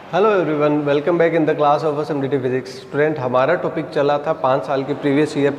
Hello everyone, welcome back in the class of assembly physics. Student, हमारा topic चला था 5 साल के प्रीवियस ईयर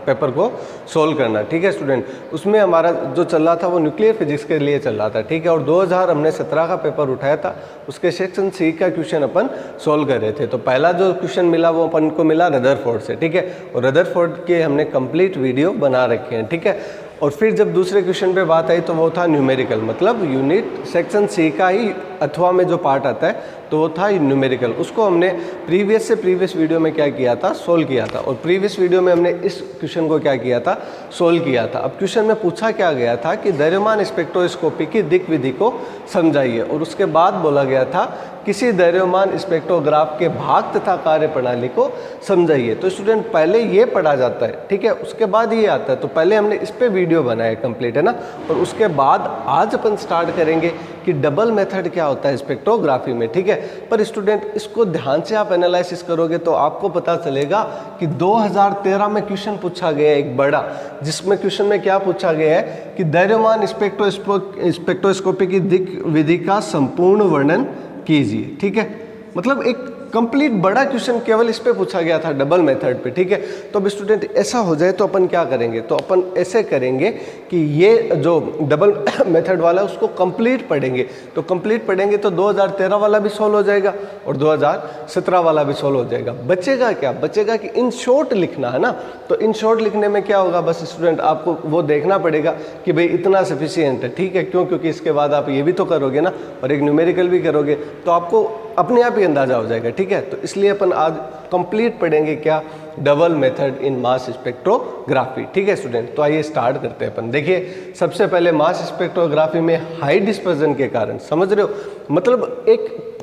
पेपर को सोल्व करना। ठीक है स्टूडेंट, उसमें हमारा जो चल रहा था वो न्यूक्लियर फिजिक्स के लिए चल रहा था। ठीक है, और 2017 का पेपर उठाया था, उसके सेक्शन सी का क्वेश्चन अपन सोल्व कर रहे थे। तो पहला जो क्वेश्चन मिला वो अपन को मिला रदरफोर्ड से। ठीक है, और रदरफोर्ड के हमने कंप्लीट वीडियो बना रखे हैं। ठीक है, और फिर जब दूसरे क्वेश्चन पे बात आई तो वो था न्यूमेरिकल, मतलब यूनिट सेक्शन सी का ही अथवा में जो पार्ट आता है तो वो था न्यूमेरिकल। उसको हमने प्रीवियस वीडियो में क्या किया था, सोल्व किया था। और प्रीवियस वीडियो में हमने इस क्वेश्चन को क्या किया था, सोल्व किया था। अब क्वेश्चन में पूछा क्या गया था कि द्रव्यमान स्पेक्ट्रोस्कोपी की दिक् विधि को समझाइए, और उसके बाद बोला गया था किसी द्रव्यमान स्पेक्ट्रोग्राफ के भाग तथा कार्य प्रणाली को समझाइए। तो स्टूडेंट पहले ये पढ़ा जाता है, ठीक है, उसके बाद ये आता है। तो पहले हमने इस पे वीडियो बनाया कंप्लीट, है ना, और उसके बाद आज अपन स्टार्ट करेंगे कि डबल मेथड क्या होता है स्पेक्ट्रोग्राफी में। ठीक है, पर स्टूडेंट इसको ध्यान से आप एनालिसिस करोगे तो आपको पता चलेगा कि 2013 में क्वेश्चन पूछा गया है एक बड़ा, जिसमें क्वेश्चन में क्या पूछा गया है कि द्रव्यमान स्पेक्ट्रोस्कोपी की दिक् विधि का संपूर्ण वर्णन कीजिए। ठीक है, मतलब एक कंप्लीट बड़ा क्वेश्चन केवल इस पे पूछा गया था, डबल मेथड पे। ठीक है, तो अब स्टूडेंट ऐसा हो जाए तो अपन क्या करेंगे, तो अपन ऐसे करेंगे कि ये जो डबल मेथड वाला है उसको कंप्लीट पढ़ेंगे। तो कंप्लीट पढ़ेंगे तो 2013 वाला भी सॉल्व हो जाएगा और 2017 वाला भी सॉल्व हो जाएगा। बचेगा क्या, बचेगा कि इन शॉर्ट लिखना है ना। तो इन शॉर्ट लिखने में क्या होगा, बस स्टूडेंट आपको वो देखना पड़ेगा कि भाई इतना सफिशिएंट है। ठीक है, क्यों, क्योंकि इसके बाद आप ये भी तो करोगे ना और एक न्यूमेरिकल भी करोगे, तो आपको अपने आप ही अंदाजा हो जाएगा। ठीक है, तो इसलिए अपन आज कंप्लीट पढ़ेंगे क्या, double method in mass spectrography. ठीक है स्टूडेंट, तो आइए स्टार्ट करते हैं अपन। देखिए, सबसे पहले मास स्पेक्ट्रोग्राफी में हाई डिस्पर्जन के कारण, समझ रहे हो, मतलब एक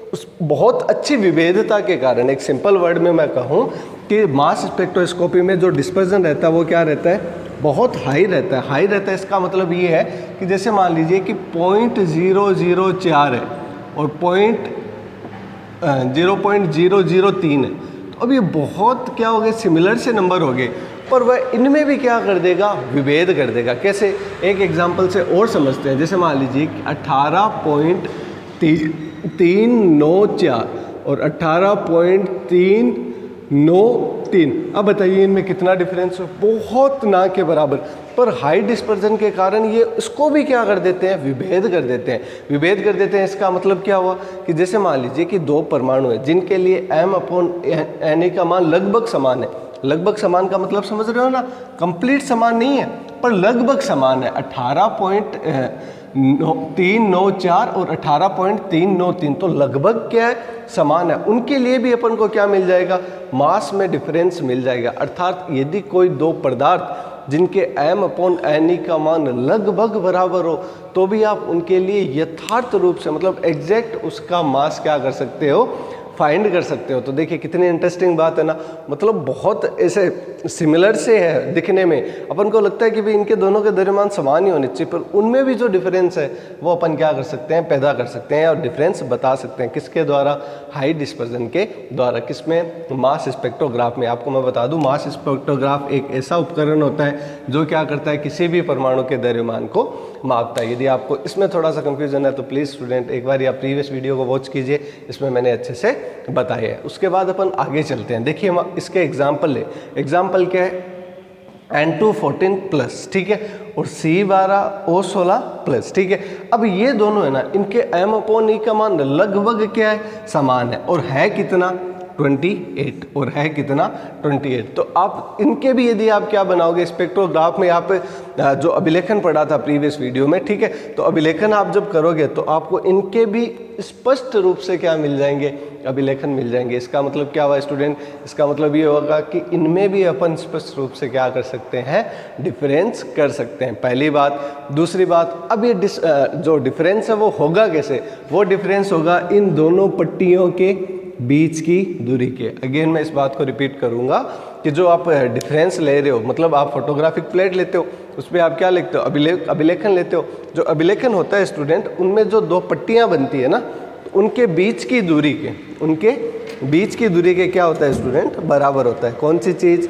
बहुत अच्छी विविधता के कारण, एक सिंपल वर्ड में मैं कहूँ कि मास स्पेक्ट्रोस्कोपी में जो डिस्पर्जन रहता है वो क्या रहता है, बहुत हाई रहता है। हाई रहता है इसका मतलब ये है कि जैसे मान लीजिए कि 0.004 है और 0.003 है, तो अब ये बहुत क्या हो गए, सिमिलर से नंबर हो गए, पर वह इनमें भी क्या कर देगा, विभेद कर देगा। कैसे, एक एग्जांपल से और समझते हैं। जैसे मान लीजिए 18.394 और 18.393, अब बताइए इनमें कितना डिफरेंस है, बहुत ना के बराबर। पर हाई डिस्पर्जन के कारण ये इसको भी क्या कर देते हैं, विभेद कर देते हैं। विभेद कर देते हैं इसका मतलब क्या हुआ कि जैसे मान लीजिए कि दो परमाणु है जिनके लिए m/n का मान लगभग समान है। लगभग समान का मतलब समझ रहे हो ना, कंप्लीट समान नहीं है पर लगभग समान है। 18.394 और 18.393, तो लगभग क्या है, समान है। उनके लिए भी अपन को क्या मिल जाएगा, मास में डिफरेंस मिल जाएगा। अर्थात यदि कोई दो पदार्थ जिनके m/n का मान लगभग बराबर हो तो भी आप उनके लिए यथार्थ रूप से, मतलब एग्जैक्ट उसका मास क्या कर सकते हो, फाइंड कर सकते हो। तो देखिए कितनी इंटरेस्टिंग बात है ना, मतलब बहुत ऐसे सिमिलर से है दिखने में, अपन को लगता है कि भाई इनके दोनों के द्रव्यमान समान ही होने चाहिए, पर उनमें भी जो डिफरेंस है वो अपन क्या कर सकते हैं, पैदा कर सकते हैं और डिफरेंस बता सकते हैं। किसके द्वारा, हाई डिस्पर्जन के द्वारा। किसमें, मास स्पेक्ट्रोग्राफ में। आपको मैं बता दूं, मास स्पेक्ट्रोग्राफ एक ऐसा उपकरण होता है जो क्या करता है, किसी भी परमाणु के द्रव्यमान को मापता है। यदि आपको इसमें थोड़ा सा कंफ्यूजन है तो प्लीज़ स्टूडेंट एक बार या प्रीवियस वीडियो को वॉच कीजिए, इसमें मैंने अच्छे से बताया है। उसके बाद अपन आगे चलते हैं। देखिए हम इसके एग्जाम्पल ले, एग्जाम्पल क्या है, N214 प्लस, ठीक है, और C12O16 प्लस। ठीक है, अब ये दोनों है ना, इनके m/e का मान लगभग क्या है, समान है, और है कितना, 28, और है कितना, 28। तो आप इनके भी यदि आप क्या बनाओगे स्पेक्ट्रोग्राफ में, आप जो अभिलेखन पढ़ा था प्रीवियस वीडियो में, ठीक है, तो अभिलेखन आप जब करोगे तो आपको इनके भी स्पष्ट रूप से क्या मिल जाएंगे, अभिलेखन मिल जाएंगे। इसका मतलब क्या हुआ स्टूडेंट, इसका मतलब ये होगा कि इनमें भी अपन स्पष्ट रूप से क्या कर सकते हैं, डिफरेंस कर सकते हैं। पहली बात। दूसरी बात, अब ये जो डिफरेंस है वो होगा कैसे, वो डिफरेंस होगा इन दोनों पट्टियों के बीच की दूरी के। अगेन मैं इस बात को रिपीट करूंगा कि जो आप डिफरेंस ले रहे हो, मतलब आप फोटोग्राफिक प्लेट लेते हो, उस पर आप क्या लिखते हो, अभिलेखन लेते हो। जो अभिलेखन होता है स्टूडेंट, उनमें जो दो पट्टियां बनती है ना, तो उनके बीच की दूरी के क्या होता है स्टूडेंट, बराबर होता है। कौन सी चीज़,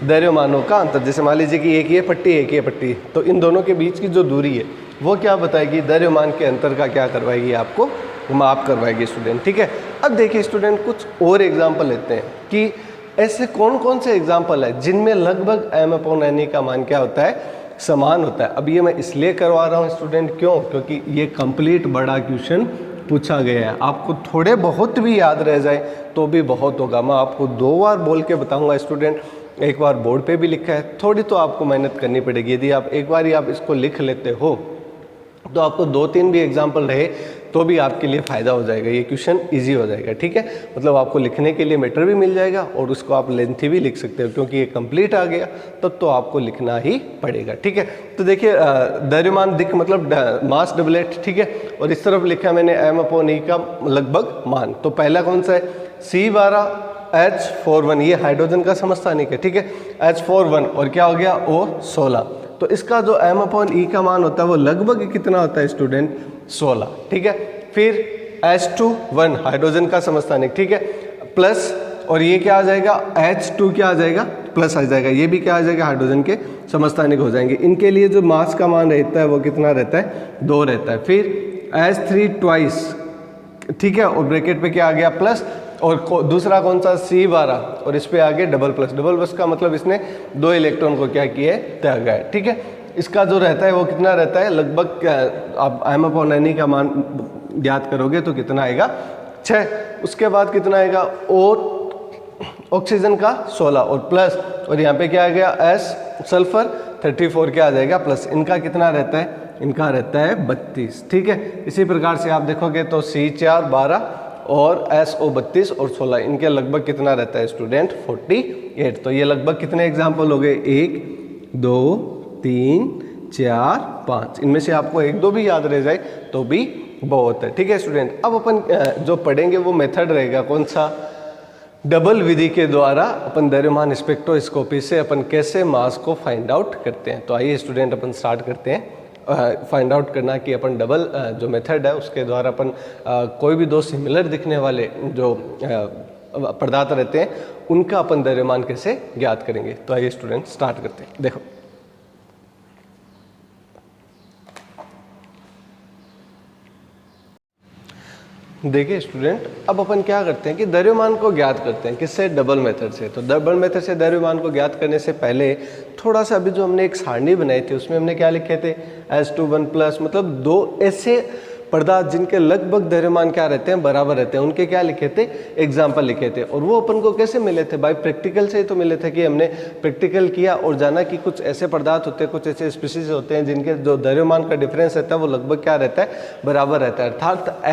द्रव्यमानों का अंतर। जैसे मान लीजिए कि एक ये पट्टी एक ये पट्टी, तो इन दोनों के बीच की जो दूरी है वो क्या बताएगी, द्रव्यमान के अंतर का क्या करवाएगी, आपको माफ करवाएगी स्टूडेंट। ठीक है, अब देखिए स्टूडेंट कुछ और एग्जाम्पल लेते हैं कि ऐसे कौन कौन से एग्जाम्पल है जिनमें लगभग m/n का मान क्या होता है, समान होता है। अब ये मैं इसलिए करवा रहा हूँ स्टूडेंट, क्यों, क्योंकि ये कंप्लीट बड़ा क्वेश्चन पूछा गया है। आपको थोड़े बहुत भी याद रह जाए तो भी बहुत होगा। मैं आपको 2 बार बोल के बताऊंगा स्टूडेंट, एक बार बोर्ड पे भी लिखा है, थोड़ी तो आपको मेहनत करनी पड़ेगी। यदि आप एक बार ही आप इसको लिख लेते हो तो आपको 2-3 भी एग्जाम्पल रहे तो भी आपके लिए फ़ायदा हो जाएगा, ये क्वेश्चन इजी हो जाएगा। ठीक है, मतलब आपको लिखने के लिए मैटर भी मिल जाएगा और उसको आप लेंथी भी लिख सकते हो, क्योंकि ये कंप्लीट आ गया तब तो आपको लिखना ही पड़ेगा। ठीक है, तो देखिए द्रव्यमान दिक् मतलब मास डबलेट। ठीक है, और इस तरफ लिखा मैंने m/e का लगभग मान। तो पहला कौन सा है, C12H41, ये हाइड्रोजन का समस्थानिक है। ठीक है, H41 और क्या हो गया O16। तो इसका जो m/e का मान होता है वो लगभग कितना होता है स्टूडेंट, 16। ठीक है, फिर H21 हाइड्रोजन का समस्थानिक। ठीक है, प्लस, और ये क्या आ जाएगा H2 क्या आ जाएगा, प्लस आ जाएगा, ये भी क्या आ जाएगा हाइड्रोजन के समस्थानिक हो जाएंगे। इनके लिए जो मास का मान रहता है वो कितना रहता है, 2 रहता है। फिर H3 ट्वाइस, ठीक है, और ब्रैकेट पे क्या आ गया प्लस, और दूसरा कौन सा C12 और इस पे आगे डबल प्लस। डबल प्लस का मतलब इसने 2 इलेक्ट्रॉन को क्या किया है, त्यागा है। ठीक है, इसका जो रहता है वो कितना रहता है, लगभग आप m/n का मान ज्ञात करोगे तो कितना आएगा, 6। उसके बाद कितना आएगा, और ऑक्सीजन का 16 और प्लस, और यहाँ पे क्या आ गया S सल्फर 34 क्या आ जाएगा प्लस। इनका कितना रहता है, इनका रहता है 32। ठीक है, इसी प्रकार से आप देखोगे तो C4 12 और SO 32 और 16, इनके लगभग कितना रहता है स्टूडेंट, 48। तो ये लगभग कितने एग्जाम्पल हो गए, 1 2 3 4 5, इनमें से आपको 1-2 भी याद रह जाए तो भी बहुत है। ठीक है स्टूडेंट, अब अपन जो पढ़ेंगे वो मेथड रहेगा कौन सा, डबल विधि के द्वारा अपन द्रव्यमान स्पेक्ट्रोस्कोपी से अपन कैसे मास को फाइंड आउट करते हैं। तो आइए स्टूडेंट अपन स्टार्ट करते हैं फाइंड आउट करना कि अपन डबल जो मेथड है उसके द्वारा अपन कोई भी 2 सिमिलर दिखने वाले जो पदार्थ रहते हैं उनका अपन द्रव्यमान कैसे ज्ञात करेंगे। तो आइए स्टूडेंट स्टार्ट करते हैं। देखो देखिए स्टूडेंट, अब अपन क्या करते हैं कि द्रव्यमान को ज्ञात करते हैं किससे, डबल मेथड से। तो डबल मेथड से द्रव्यमान को ज्ञात करने से पहले थोड़ा सा अभी जो हमने एक सारणी बनाई थी उसमें हमने क्या लिखे थे, H21 प्लस, मतलब 2 ऐसे पदार्थ जिनके लगभग द्रव्यमान क्या रहते हैं, बराबर रहते हैं, उनके क्या लिखे थे, एग्जाम्पल लिखे थे। और वो अपन को कैसे मिले थे, बाय प्रैक्टिकल से ही तो मिले थे कि हमने प्रैक्टिकल किया और जाना कि कुछ ऐसे पदार्थ होते हैं, कुछ ऐसे स्पीसीज होते हैं जिनके जो द्रव्यमान का डिफरेंस रहता है वो लगभग क्या रहता है, बराबर रहता है। अर्थात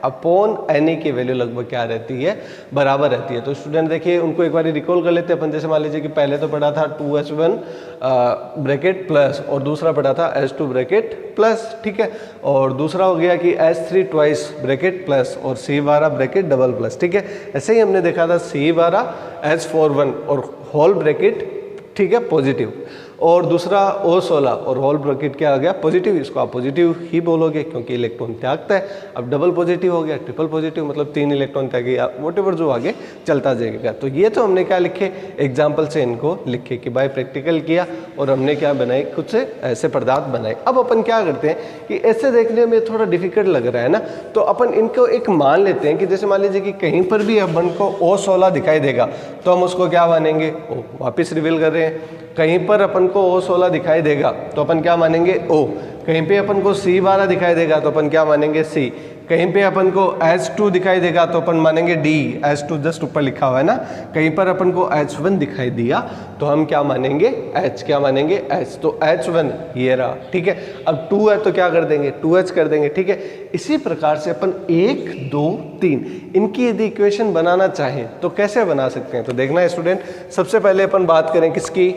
m/n की वैल्यू लगभग क्या रहती है, बराबर रहती है। तो स्टूडेंट देखिए उनको एक बार रिकॉल कर लेते हैं अपन। जैसे मान लीजिए कि पहले तो पढ़ा था 2H1 ब्रैकेट प्लस और दूसरा पढ़ा था H2 ब्रैकेट प्लस। ठीक है, और दूसरा हो गया कि H3 ट्वाइस ब्रैकेट प्लस और C12 ब्रैकेट डबल प्लस। ठीक है, ऐसे ही हमने देखा था C12 H41 और होल ब्रैकेट, ठीक है, पॉजिटिव, और दूसरा O16 और होल ब्रैकेट क्या आ गया, पॉजिटिव। इसको आप पॉजिटिव ही बोलोगे क्योंकि इलेक्ट्रॉन त्यागता है। अब डबल पॉजिटिव हो गया, ट्रिपल पॉजिटिव, मतलब 3 इलेक्ट्रॉन त्यागे, वॉटेवर जो आगे चलता जाएगा। तो ये तो हमने क्या लिखे, एग्जाम्पल से इनको लिखे कि भाई प्रैक्टिकल किया और हमने क्या बनाए, कुछ से ऐसे पदार्थ बनाए। अब अपन क्या करते हैं कि ऐसे देखने में थोड़ा डिफिकल्ट लग रहा है ना, तो अपन इनको एक मान लेते हैं कि जैसे मान लीजिए कि कहीं पर भी अपन को O16 दिखाई देगा तो हम उसको क्या मानेंगे, O। वापिस रिवील कर रहे हैं, कहीं पर अपन को O16 दिखाई देगा तो अपन क्या मानेंगे, O। कहीं पे अपन को C12 दिखाई देगा तो अपन क्या मानेंगे, C। कहीं पे अपन को H2 दिखाई देगा तो अपन मानेंगे D। H2 जस्ट ऊपर लिखा हुआ है ना। कहीं पर अपन को H1 दिखाई दिया तो हम क्या मानेंगे, H। क्या मानेंगे, H। तो H1 ये रहा। ठीक है, अब 2 है तो क्या कर देंगे, 2H कर देंगे। ठीक है, इसी प्रकार से अपन 1 2 3 इनकी यदि इक्वेशन बनाना चाहें तो कैसे बना सकते हैं। तो देखना है स्टूडेंट, सबसे पहले अपन बात करें किसकी,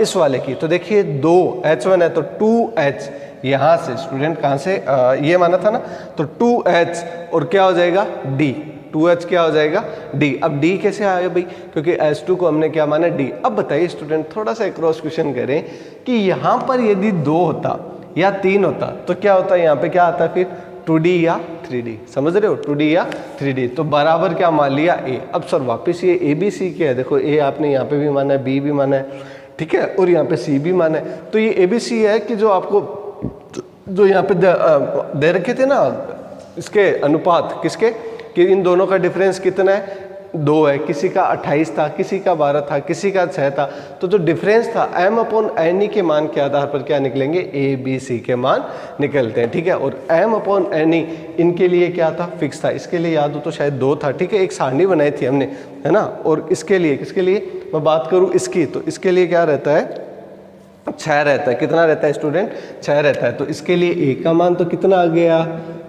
इस वाले की। तो देखिए 2 H1 है तो 2H, यहाँ से स्टूडेंट कहाँ से, ये माना था ना, तो 2H और क्या हो जाएगा, D। 2H क्या हो जाएगा, D। अब D कैसे आया भाई, क्योंकि H2 को हमने क्या माना, D। अब बताइए स्टूडेंट, थोड़ा सा क्रॉस क्वेश्चन करें कि यहाँ पर यदि 2 होता या 3 होता तो क्या होता, यहाँ पे क्या आता फिर 2D या 3D, समझ रहे हो, 2D या 3D। तो बराबर क्या मान लिया, A। अब सर वापस ये ABC क्या है, देखो A आपने यहाँ पे भी माना है, B भी माना है, ठीक है, और यहाँ पे C भी माना है। तो ये ABC है कि जो आपको जो यहाँ पे दे रखे थे ना इसके अनुपात किसके, कि इन दोनों का डिफरेंस कितना है, 2 है, किसी का 28 था, किसी का 12 था, किसी का 6 था। तो जो डिफरेंस था m/n के मान के आधार पर क्या निकलेंगे, a b c के मान निकलते हैं, ठीक है। और m/n इनके लिए क्या था, फिक्स था। इसके लिए याद हो तो शायद 2 था, ठीक है, एक सारणी बनाई थी हमने, है ना। और इसके लिए, किसके लिए मैं बात करूँ इसकी, तो इसके लिए क्या रहता है, 6 रहता है। कितना रहता है स्टूडेंट, 6 रहता है। तो इसके लिए a का मान तो कितना आ गया,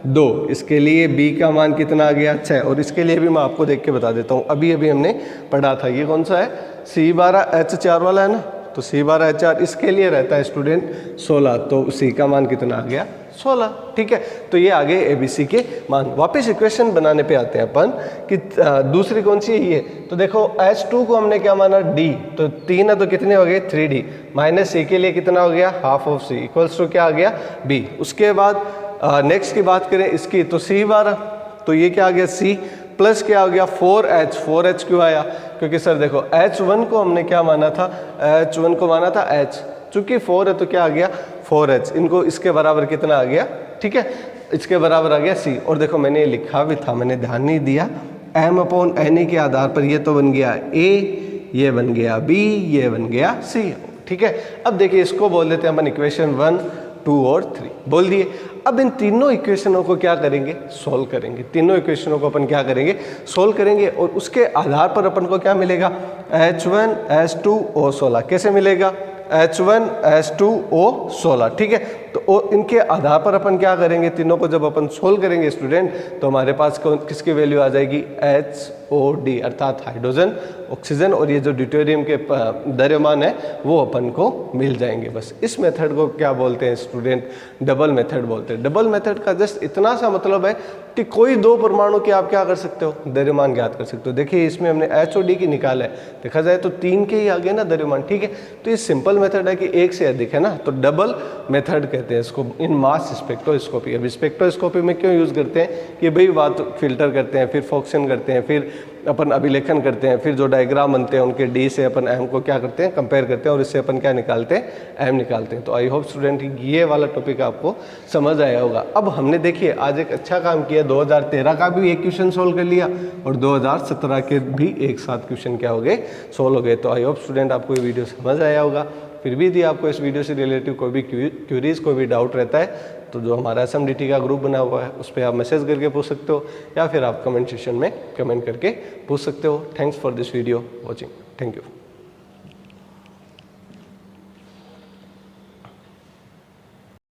2, इसके लिए b का मान कितना आ गया, 6, और इसके लिए भी मैं आपको देख के बता देता हूँ। अभी अभी हमने पढ़ा था, ये कौन सा है, C12H4 वाला है ना। तो C12H4 इसके लिए रहता है स्टूडेंट 16, तो C का मान कितना आ गया, 16, ठीक है। तो ये आगे ABC के मान। वापस इक्वेशन बनाने पे आते हैं अपन कि दूसरी कौन सी है, ये। तो देखो H2 को हमने क्या माना, D, तो 3 है तो कितने हो गए, 3D, माइनस C के लिए कितना हो गया, half of C, equals to क्या आ गया, B। उसके बाद नेक्स्ट की बात करें इसकी, तो C12, तो ये क्या आ गया, C प्लस क्या हो गया, 4H, 4H क्यों आया, क्योंकि सर देखो H1 को हमने क्या माना था, H1 को माना था H, चूंकि 4 है तो क्या आ गया, 4H, इनको इसके बराबर कितना आ गया, ठीक है, इसके बराबर आ गया C। और देखो मैंने ये लिखा भी था, मैंने ध्यान नहीं दिया, m/n के आधार पर ये तो बन गया A, ये बन गया B, ये बन गया C, ठीक है। अब देखिए इसको बोल देते हैं अपन इक्वेशन 1, 2 और 3 बोल दिए। अब इन तीनों इक्वेशनों को क्या करेंगे, सोल्व करेंगे। तीनों इक्वेशनों को अपन क्या करेंगे, सोल्व करेंगे, और उसके आधार पर अपन को क्या मिलेगा, H1 H2O 16। कैसे मिलेगा, H1 H2O 16, ठीक है। तो इनके आधार पर अपन क्या करेंगे, तीनों को जब अपन सोल्व करेंगे स्टूडेंट, तो हमारे पास किसकी वैल्यू आ जाएगी, HOD, अर्थात हाइड्रोजन, ऑक्सीजन, और ये जो ड्यूटेरियम के द्रव्यमान है वो अपन को मिल जाएंगे। बस इस मेथड को क्या बोलते हैं स्टूडेंट, डबल मेथड बोलते हैं। डबल मेथड का जस्ट इतना सा मतलब है कि कोई 2 परमाणु के आप क्या कर सकते हो, द्रव्यमान ज्ञात कर सकते हो। देखिए इसमें हमने HOD की निकाला है, देखा जाए तो 3 के ही आ गए ना द्रव्यमान, ठीक है। तो ये सिंपल मेथड है कि 1 से अधिक है ना, तो डबल मेथड कहते हैं इसको इन मास स्पेक्ट्रोस्कोपी। अब स्पेक्ट्रोस्कोपी में क्यों यूज़ करते हैं कि भाई बात फिल्टर करते हैं, फिर फॉक्सन करते हैं, फिर अपन अभिलेखन करते हैं, फिर जो डायग्राम बनते हैं उनके D से अपन M को क्या करते हैं, कंपेयर करते हैं, और इससे अपन क्या निकालते हैं, M निकालते हैं। तो आई होप स्टूडेंट ये वाला टॉपिक आपको समझ आया होगा। अब हमने देखिए आज एक अच्छा काम किया, 2013 का भी एक क्वेश्चन सोल्व कर लिया और 2017 के भी एक साथ क्वेश्चन क्या हो गए, सोल्व हो गए। तो आई होप स्टूडेंट आपको ये वीडियो समझ आया होगा। फिर भी यदि आपको इस वीडियो से रिलेटिव कोई भी क्यूरीज, कोई भी डाउट रहता है, तो जो हमारा SMDT का ग्रुप बना हुआ है उस पर आप मैसेज करके पूछ सकते हो, या फिर आप कमेंट सेक्शन में कमेंट करके पूछ सकते हो। Thanks for this video watching, thank you.